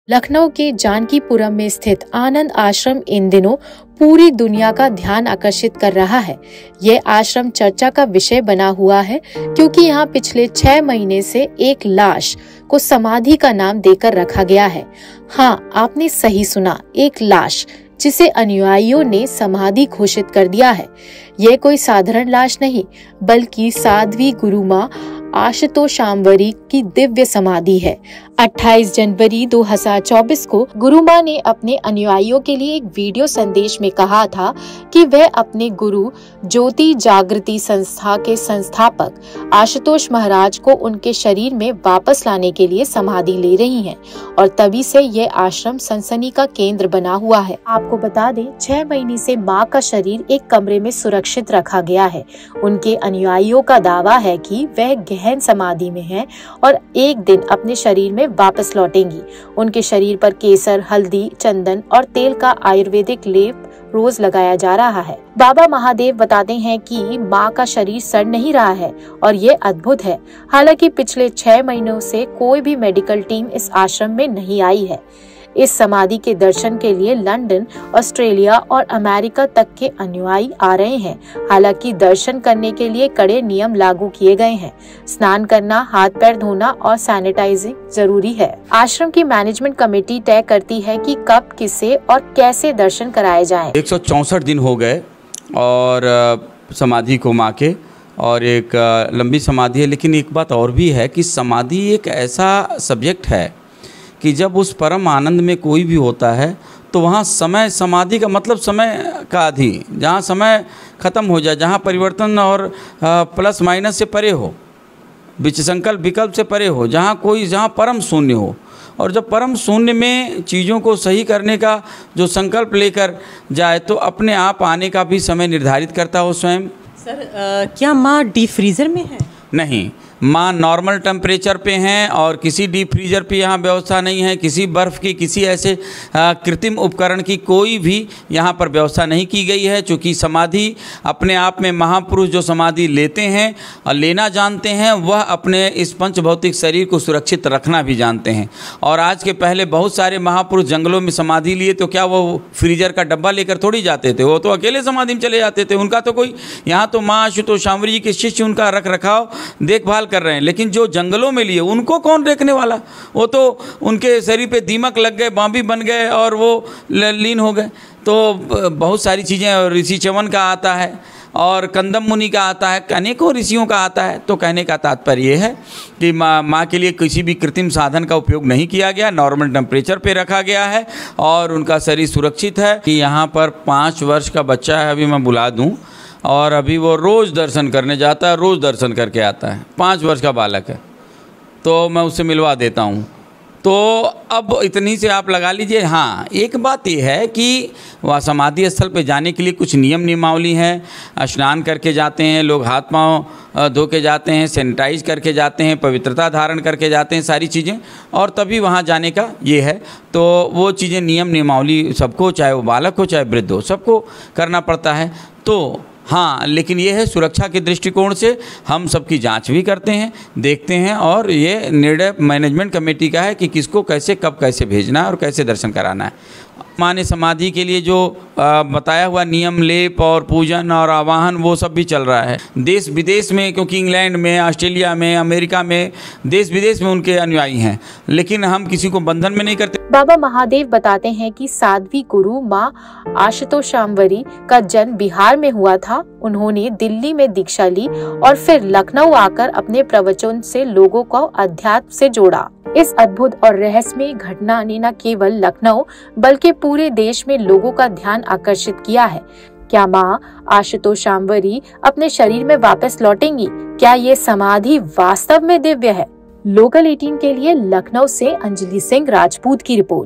लखनऊ के जानकीपुरम में स्थित आनंद आश्रम इन दिनों पूरी दुनिया का ध्यान आकर्षित कर रहा है। ये आश्रम चर्चा का विषय बना हुआ है क्योंकि यहाँ पिछले 6 महीने से एक लाश को समाधि का नाम देकर रखा गया है। हाँ, आपने सही सुना, एक लाश जिसे अनुयायियों ने समाधि घोषित कर दिया है। ये कोई साधारण लाश नहीं, बल्कि साध्वी गुरु माँ आशुतोषाम्वरी की दिव्य समाधि है। 28 जनवरी 2024 को गुरु माँ ने अपने अनुयायियों के लिए एक वीडियो संदेश में कहा था कि वह अपने गुरु ज्योति जागृति संस्था के संस्थापक आशुतोष महाराज को उनके शरीर में वापस लाने के लिए समाधि ले रही हैं और तभी से यह आश्रम सनसनी का केंद्र बना हुआ है। आपको बता दें, 6 महीने से माँ का शरीर एक कमरे में सुरक्षित रखा गया है। उनके अनुयायियों का दावा है कि वह गहन समाधि में हैं और एक दिन अपने शरीर में वापस लौटेंगी। उनके शरीर पर केसर, हल्दी, चंदन और तेल का आयुर्वेदिक लेप रोज लगाया जा रहा है। बाबा महादेव बताते हैं कि माँ का शरीर सड़ नहीं रहा है और ये अद्भुत है। हालांकि पिछले 6 महीनों से कोई भी मेडिकल टीम इस आश्रम में नहीं आई है। इस समाधि के दर्शन के लिए लंदन, ऑस्ट्रेलिया और अमेरिका तक के अनुयायी आ रहे हैं। हालांकि दर्शन करने के लिए कड़े नियम लागू किए गए हैं। स्नान करना, हाथ पैर धोना और सैनिटाइजिंग जरूरी है। आश्रम की मैनेजमेंट कमेटी तय करती है कि कब, किसे और कैसे दर्शन कराए जाएं। 164 दिन हो गए और समाधि को माँ के, और एक लंबी समाधि है। लेकिन एक बात और भी है कि समाधि एक ऐसा सब्जेक्ट है कि जब उस परम आनंद में कोई भी होता है तो वहाँ समय, समाधि का मतलब समय का अधीन, जहाँ समय ख़त्म हो जाए, जहाँ परिवर्तन और प्लस माइनस से परे हो, संकल्प विकल्प से परे हो, जहाँ परम शून्य हो। और जब परम शून्य में चीज़ों को सही करने का जो संकल्प लेकर जाए तो अपने आप आने का भी समय निर्धारित करता हो स्वयं। सर, क्या माँ डीप फ्रीज़र में है? नहीं, माँ नॉर्मल टेम्परेचर पे हैं और किसी डीप फ्रीजर पे यहाँ व्यवस्था नहीं है। किसी बर्फ़ की, किसी ऐसे कृत्रिम उपकरण की कोई भी यहाँ पर व्यवस्था नहीं की गई है। चूँकि समाधि अपने आप में, महापुरुष जो समाधि लेते हैं और लेना जानते हैं, वह अपने इस पंच भौतिक शरीर को सुरक्षित रखना भी जानते हैं। और आज के पहले बहुत सारे महापुरुष जंगलों में समाधि लिए तो क्या वो फ्रीजर का डब्बा लेकर थोड़ी जाते थे, वो तो अकेले समाधि में चले जाते थे। उनका तो कोई, यहाँ तो माँ आशुतोषाम्वरी जी के शिष्य उनका रख रखाव देखभाल कर रहे हैं। लेकिन जो जंगलों में लिए उनको कौन देखने वाला? वो तो उनके शरीर पे दीमक लग गए, बांबी बन गए और वो लीन हो गए। तो बहुत सारी चीज़ें, ऋषि च्यवन का आता है और कंदम मुनि का आता है, अनेकों ऋषियों का आता है। तो कहने का तात्पर्य ये है कि माँ के लिए किसी भी कृत्रिम साधन का उपयोग नहीं किया गया, नॉर्मल टेम्परेचर पे रखा गया है और उनका शरीर सुरक्षित है। कि यहाँ पर 5 वर्ष का बच्चा है, अभी मैं बुला दूँ, और अभी वो रोज़ दर्शन करने जाता है, रोज़ दर्शन करके आता है। 5 वर्ष का बालक है, तो मैं उससे मिलवा देता हूँ। तो अब इतनी से आप लगा लीजिए। हाँ, एक बात यह है कि वह समाधि स्थल पे जाने के लिए कुछ नियम नियमावली हैं। स्नान करके जाते हैं लोग, हाथ पाँव धो के जाते हैं, सैनिटाइज करके जाते हैं, पवित्रता धारण करके जाते हैं, सारी चीज़ें, और तभी वहाँ जाने का ये है। तो वो चीज़ें, नियम नियमावली सबको, चाहे वो बालक हो चाहे वृद्ध हो, सबको करना पड़ता है। तो हाँ, लेकिन ये है सुरक्षा के दृष्टिकोण से हम सबकी जांच भी करते हैं, देखते हैं, और ये निर्णय मैनेजमेंट कमेटी का है कि किसको कैसे, कब कैसे भेजना है और कैसे दर्शन कराना है। माँ ने समाधि के लिए जो बताया हुआ नियम, लेप और पूजन और आवाहन, वो सब भी चल रहा है देश विदेश में, क्योंकि इंग्लैंड में, ऑस्ट्रेलिया में, अमेरिका में, देश विदेश में उनके अनुयायी हैं। लेकिन हम किसी को बंधन में नहीं करते। बाबा महादेव बताते हैं कि साध्वी गुरु माँ आशुतोषाम्वरी का जन्म बिहार में हुआ था। उन्होंने दिल्ली में दीक्षा ली और फिर लखनऊ आकर अपने प्रवचन से लोगों को अध्यात्म से जोड़ा। इस अद्भुत और रहस्यमय घटना ने न केवल लखनऊ बल्कि पूरे देश में लोगों का ध्यान आकर्षित किया है। क्या माँ आशुतोषाम्वरी अपने शरीर में वापस लौटेंगी? क्या ये समाधि वास्तव में दिव्य है? लोकल 18 के लिए लखनऊ से अंजलि सिंह राजपूत की रिपोर्ट।